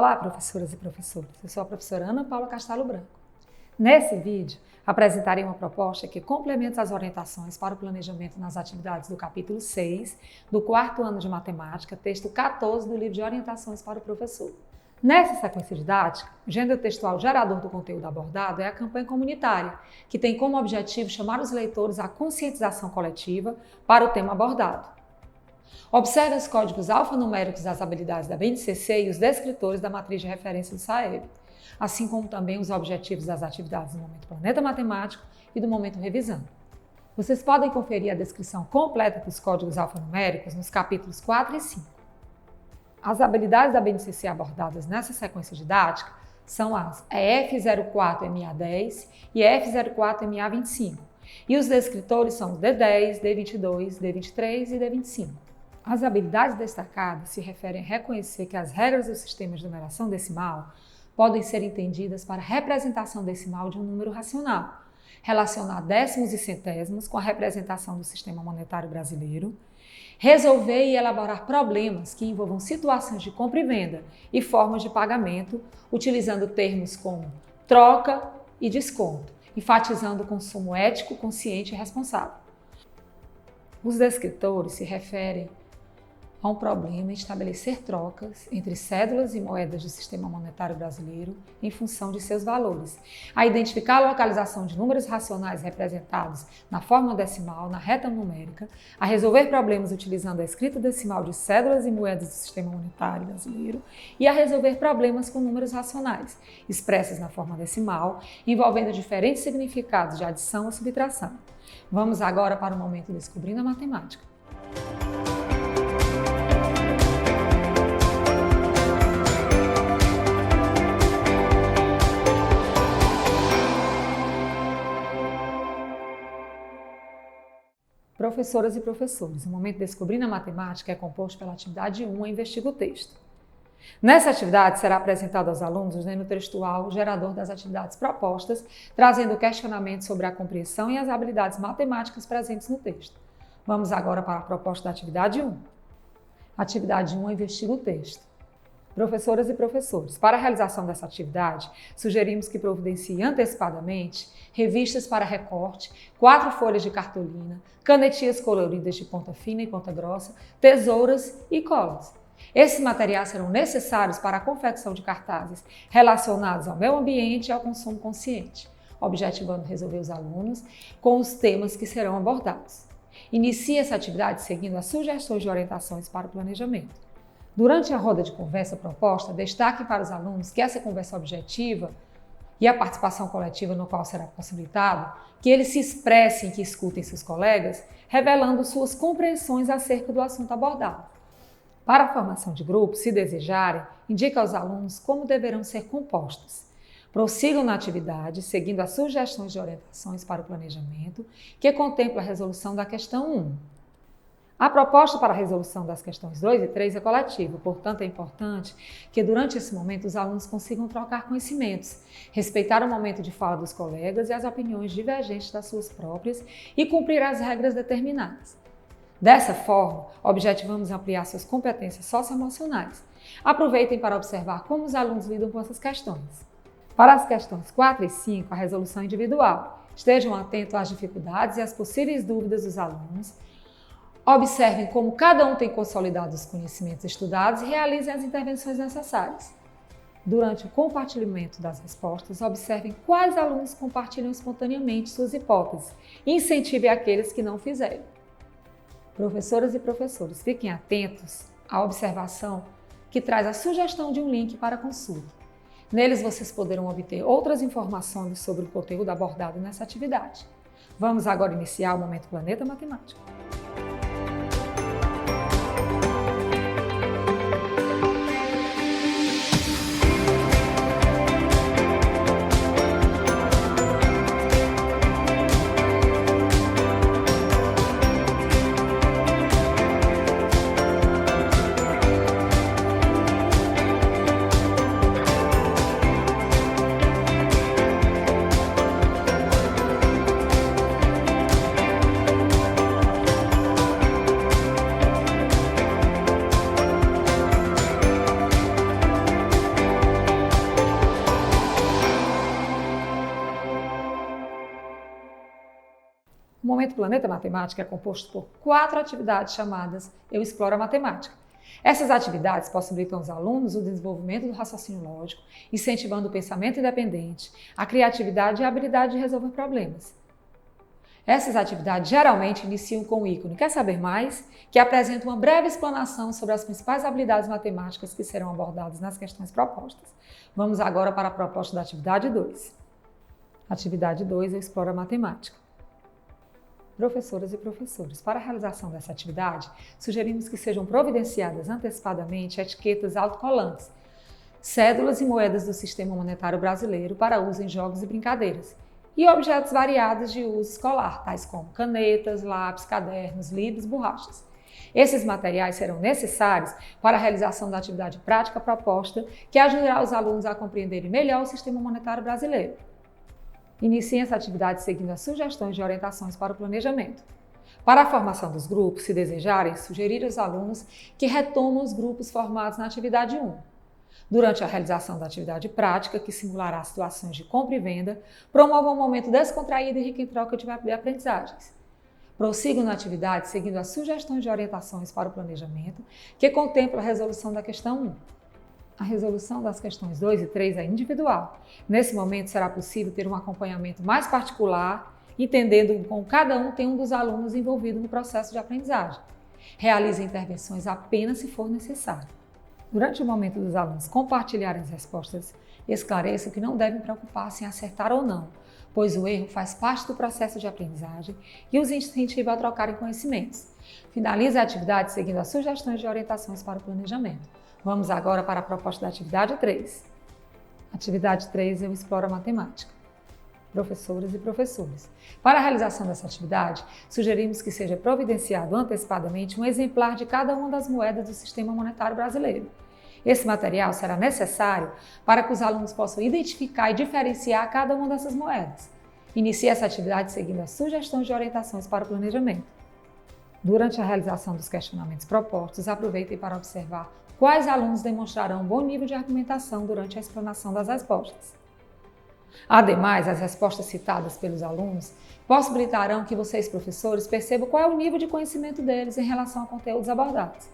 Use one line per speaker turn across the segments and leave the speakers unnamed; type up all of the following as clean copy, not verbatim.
Olá, professoras e professores. Eu sou a professora Ana Paula Castelo Branco. Nesse vídeo, apresentarei uma proposta que complementa as orientações para o planejamento nas atividades do capítulo 6 do 4º ano de matemática, texto 14 do livro de orientações para o professor. Nessa sequência didática, o gênero textual gerador do conteúdo abordado é a campanha comunitária, que tem como objetivo chamar os leitores à conscientização coletiva para o tema abordado. Observe os códigos alfanuméricos das habilidades da BNCC e os descritores da matriz de referência do SAEB, assim como também os objetivos das atividades do Momento Planeta Matemático e do Momento Revisando. Vocês podem conferir a descrição completa dos códigos alfanuméricos nos capítulos 4 e 5. As habilidades da BNCC abordadas nessa sequência didática são as F04MA10 e F04MA25, e os descritores são os D10, D22, D23 e D25. As habilidades destacadas se referem a reconhecer que as regras do sistema de numeração decimal podem ser entendidas para a representação decimal de um número racional, relacionar décimos e centésimos com a representação do sistema monetário brasileiro, resolver e elaborar problemas que envolvam situações de compra e venda e formas de pagamento, utilizando termos como troca e desconto, enfatizando o consumo ético, consciente e responsável. Os descritores se referem a um problema em estabelecer trocas entre cédulas e moedas do sistema monetário brasileiro em função de seus valores, a identificar a localização de números racionais representados na forma decimal, na reta numérica, a resolver problemas utilizando a escrita decimal de cédulas e moedas do sistema monetário brasileiro e a resolver problemas com números racionais, expressos na forma decimal, envolvendo diferentes significados de adição ou subtração. Vamos agora para o momento Descobrindo a Matemática. Professoras e professores, o Momento Descobrindo a Matemática é composto pela atividade 1, a Investiga o Texto. Nessa atividade será apresentado aos alunos o gênero textual gerador das atividades propostas, trazendo questionamentos sobre a compreensão e as habilidades matemáticas presentes no texto. Vamos agora para a proposta da atividade 1. Atividade 1, a Investiga o Texto. Professoras e professores, para a realização dessa atividade, sugerimos que providenciem antecipadamente revistas para recorte, 4 folhas de cartolina, canetinhas coloridas de ponta fina e ponta grossa, tesouras e colas. Esses materiais serão necessários para a confecção de cartazes relacionados ao meio ambiente e ao consumo consciente, objetivando resolver os alunos com os temas que serão abordados. Inicie essa atividade seguindo as sugestões de orientações para o planejamento. Durante a roda de conversa proposta, destaque para os alunos que essa conversa objetiva e a participação coletiva no qual será possibilitado, que eles se expressem e que escutem seus colegas, revelando suas compreensões acerca do assunto abordado. Para a formação de grupo, se desejarem, indique aos alunos como deverão ser compostos. Prossigam na atividade, seguindo as sugestões de orientações para o planejamento, que contempla a resolução da questão 1. A proposta para a resolução das questões 2 e 3 é coletiva, portanto é importante que durante esse momento os alunos consigam trocar conhecimentos, respeitar o momento de fala dos colegas e as opiniões divergentes das suas próprias e cumprir as regras determinadas. Dessa forma, objetivamos ampliar suas competências socioemocionais. Aproveitem para observar como os alunos lidam com essas questões. Para as questões 4 e 5, a resolução individual. Estejam atentos às dificuldades e às possíveis dúvidas dos alunos. Observem como cada um tem consolidado os conhecimentos estudados e realizem as intervenções necessárias. Durante o compartilhamento das respostas, observem quais alunos compartilham espontaneamente suas hipóteses e incentive aqueles que não fizeram. Professoras e professores, fiquem atentos à observação que traz a sugestão de um link para consulta. Neles vocês poderão obter outras informações sobre o conteúdo abordado nessa atividade. Vamos agora iniciar o Momento Planeta Matemático. O Momento Planeta Matemática é composto por 4 atividades chamadas Eu Exploro a Matemática. Essas atividades possibilitam aos alunos o desenvolvimento do raciocínio lógico, incentivando o pensamento independente, a criatividade e a habilidade de resolver problemas. Essas atividades geralmente iniciam com o ícone "Quer saber mais?", que apresenta uma breve explanação sobre as principais habilidades matemáticas que serão abordadas nas questões propostas. Vamos agora para a proposta da atividade 2. Atividade 2, Eu Exploro a Matemática. Professoras e professores, para a realização dessa atividade, sugerimos que sejam providenciadas antecipadamente etiquetas autocolantes, cédulas e moedas do Sistema Monetário Brasileiro para uso em jogos e brincadeiras, e objetos variados de uso escolar, tais como canetas, lápis, cadernos, livros, borrachas. Esses materiais serão necessários para a realização da atividade prática proposta, que ajudará os alunos a compreenderem melhor o Sistema Monetário Brasileiro. Iniciem essa atividade seguindo as sugestões de orientações para o planejamento. Para a formação dos grupos, se desejarem, sugerir aos alunos que retomam os grupos formados na atividade 1. Durante a realização da atividade prática, que simulará situações de compra e venda, promovam um momento descontraído e rico em troca de aprendizagens. Prossigam na atividade seguindo as sugestões de orientações para o planejamento, que contempla a resolução da questão 1. A resolução das questões 2 e 3 é individual. Nesse momento, será possível ter um acompanhamento mais particular, entendendo como cada um tem um dos alunos envolvido no processo de aprendizagem. Realize intervenções apenas se for necessário. Durante o momento dos alunos compartilharem as respostas, esclareçam que não devem preocupar-se em acertar ou não, pois o erro faz parte do processo de aprendizagem e os incentiva a trocarem conhecimentos. Finalize a atividade seguindo as sugestões de orientações para o planejamento. Vamos agora para a proposta da atividade 3. Atividade 3, Eu Exploro a Matemática. Professoras e professores, para a realização dessa atividade, sugerimos que seja providenciado antecipadamente um exemplar de cada uma das moedas do Sistema Monetário Brasileiro. Esse material será necessário para que os alunos possam identificar e diferenciar cada uma dessas moedas. Inicie essa atividade seguindo as sugestões de orientações para o planejamento. Durante a realização dos questionamentos propostos, aproveitem para observar quais alunos demonstrarão um bom nível de argumentação durante a explanação das respostas. Ademais, as respostas citadas pelos alunos possibilitarão que vocês, professores, percebam qual é o nível de conhecimento deles em relação a conteúdos abordados.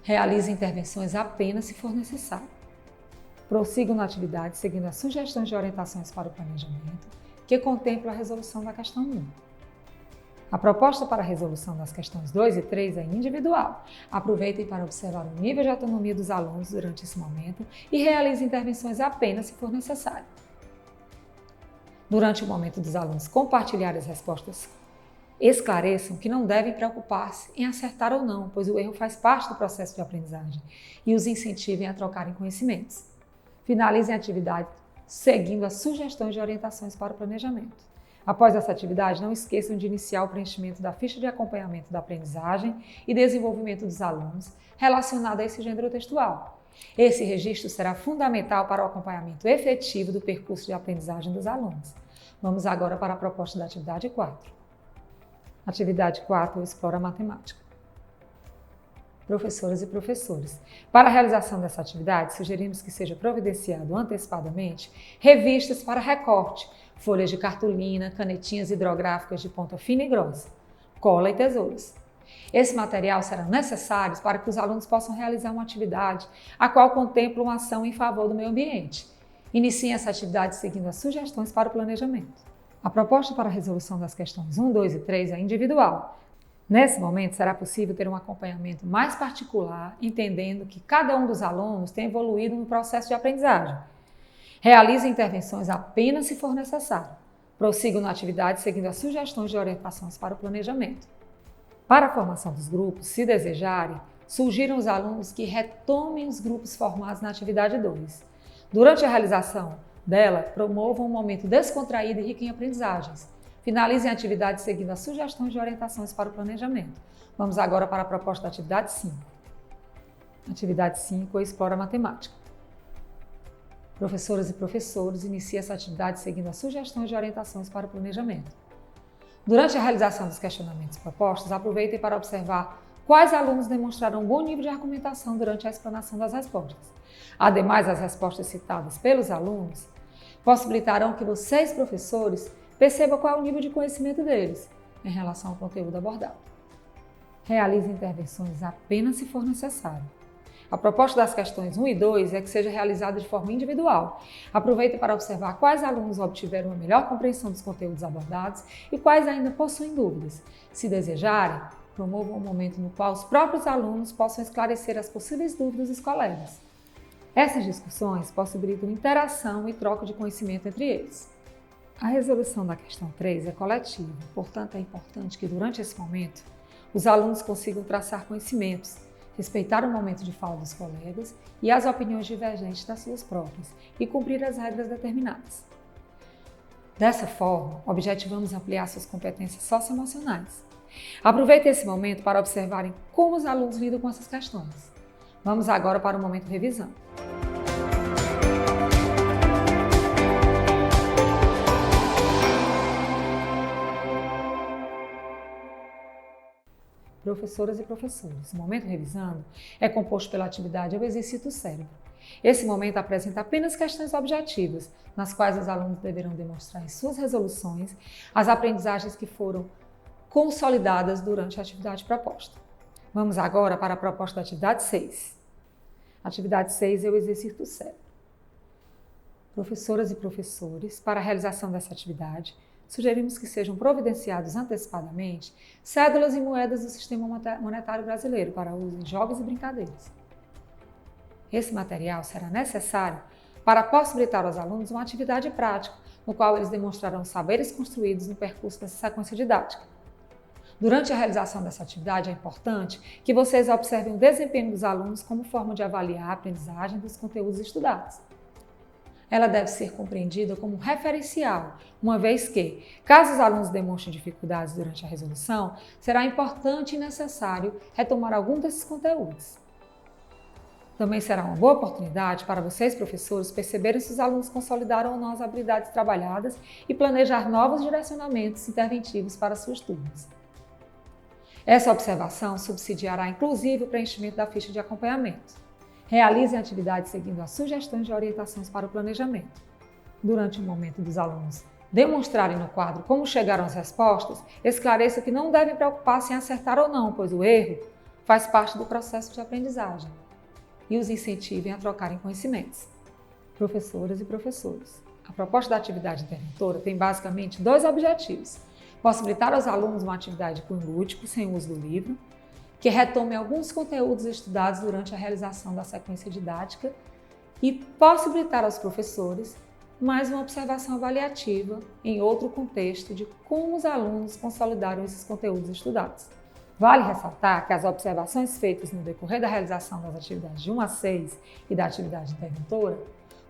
Realize intervenções apenas se for necessário. Prossigam na atividade seguindo as sugestões de orientações para o planejamento, que contempla a resolução da questão 1. A proposta para a resolução das questões 2 e 3 é individual. Aproveitem para observar o nível de autonomia dos alunos durante esse momento e realizem intervenções apenas se for necessário. Durante o momento dos alunos compartilharem as respostas, esclareçam que não devem preocupar-se em acertar ou não, pois o erro faz parte do processo de aprendizagem, e os incentivem a trocarem conhecimentos. Finalizem a atividade seguindo as sugestões de orientações para o planejamento. Após essa atividade, não esqueçam de iniciar o preenchimento da ficha de acompanhamento da aprendizagem e desenvolvimento dos alunos relacionada a esse gênero textual. Esse registro será fundamental para o acompanhamento efetivo do percurso de aprendizagem dos alunos. Vamos agora para a proposta da atividade 4. Atividade 4, Eu Exploro a Matemática. Professoras e professores, para a realização dessa atividade, sugerimos que seja providenciado antecipadamente revistas para recorte, folhas de cartolina, canetinhas hidrográficas de ponta fina e grossa, cola e tesouras. Esse material será necessário para que os alunos possam realizar uma atividade a qual contempla uma ação em favor do meio ambiente. Iniciem essa atividade seguindo as sugestões para o planejamento. A proposta para a resolução das questões 1, 2 e 3 é individual. Nesse momento, será possível ter um acompanhamento mais particular, entendendo que cada um dos alunos tem evoluído no processo de aprendizagem. Realize intervenções apenas se for necessário. Prossigam na atividade seguindo as sugestões de orientações para o planejamento. Para a formação dos grupos, se desejarem, sugiram os alunos que retomem os grupos formados na atividade 2. Durante a realização dela, promovam um momento descontraído e rico em aprendizagens. Finalizem a atividade seguindo as sugestões de orientações para o planejamento. Vamos agora para a proposta da atividade 5. Atividade 5, Eu Exploro a Matemática. Professoras e professores, iniciem essa atividade seguindo as sugestões de orientações para o planejamento. Durante a realização dos questionamentos propostos, aproveitem para observar quais alunos demonstraram um bom nível de argumentação durante a explanação das respostas. Ademais, as respostas citadas pelos alunos possibilitarão que vocês, professores, perceba qual é o nível de conhecimento deles em relação ao conteúdo abordado. Realize intervenções apenas se for necessário. A proposta das questões 1 e 2 é que seja realizada de forma individual. Aproveite para observar quais alunos obtiveram uma melhor compreensão dos conteúdos abordados e quais ainda possuem dúvidas. Se desejarem, promovam um momento no qual os próprios alunos possam esclarecer as possíveis dúvidas dos colegas. Essas discussões possibilitam interação e troca de conhecimento entre eles. A resolução da questão 3 é coletiva, portanto é importante que durante esse momento os alunos consigam traçar conhecimentos, respeitar o momento de fala dos colegas e as opiniões divergentes das suas próprias e cumprir as regras determinadas. Dessa forma, objetivamos ampliar suas competências socioemocionais. Aproveite esse momento para observarem como os alunos lidam com essas questões. Vamos agora para o momento revisão. Professoras e professores, o momento revisando é composto pela atividade Eu Exercito o Cérebro. Esse momento apresenta apenas questões objetivas, nas quais os alunos deverão demonstrar em suas resoluções as aprendizagens que foram consolidadas durante a atividade proposta. Vamos agora para a proposta da atividade 6. Atividade 6, Eu Exercito o Cérebro. Professoras e professores, para a realização dessa atividade, sugerimos que sejam providenciados antecipadamente cédulas e moedas do Sistema Monetário Brasileiro para uso em jogos e brincadeiras. Esse material será necessário para possibilitar aos alunos uma atividade prática, no qual eles demonstrarão saberes construídos no percurso dessa sequência didática. Durante a realização dessa atividade, é importante que vocês observem o desempenho dos alunos como forma de avaliar a aprendizagem dos conteúdos estudados. Ela deve ser compreendida como referencial, uma vez que, caso os alunos demonstrem dificuldades durante a resolução, será importante e necessário retomar algum desses conteúdos. Também será uma boa oportunidade para vocês, professores, perceberem se os alunos consolidaram ou não as habilidades trabalhadas e planejar novos direcionamentos interventivos para suas turmas. Essa observação subsidiará, inclusive, o preenchimento da ficha de acompanhamento. Realizem a atividade seguindo as sugestões de orientações para o planejamento. Durante o momento dos alunos demonstrarem no quadro como chegaram às respostas, esclareça que não devem preocupar-se em acertar ou não, pois o erro faz parte do processo de aprendizagem, e os incentivem a trocarem conhecimentos. Professoras e professores, a proposta da atividade interventora tem basicamente 2 objetivos: possibilitar aos alunos uma atividade de cunho lúdico, sem uso do livro, que retome alguns conteúdos estudados durante a realização da sequência didática, e possibilitar aos professores mais uma observação avaliativa em outro contexto de como os alunos consolidaram esses conteúdos estudados. Vale ressaltar que as observações feitas no decorrer da realização das atividades de 1 a 6 e da atividade interventora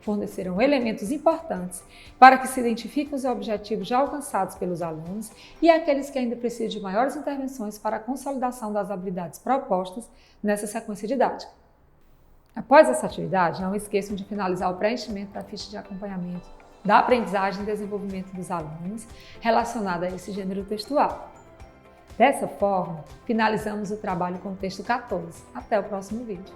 fornecerão elementos importantes para que se identifiquem os objetivos já alcançados pelos alunos e aqueles que ainda precisam de maiores intervenções para a consolidação das habilidades propostas nessa sequência didática. Após essa atividade, não esqueçam de finalizar o preenchimento da ficha de acompanhamento da aprendizagem e desenvolvimento dos alunos relacionada a esse gênero textual. Dessa forma, finalizamos o trabalho com o texto 14. Até o próximo vídeo.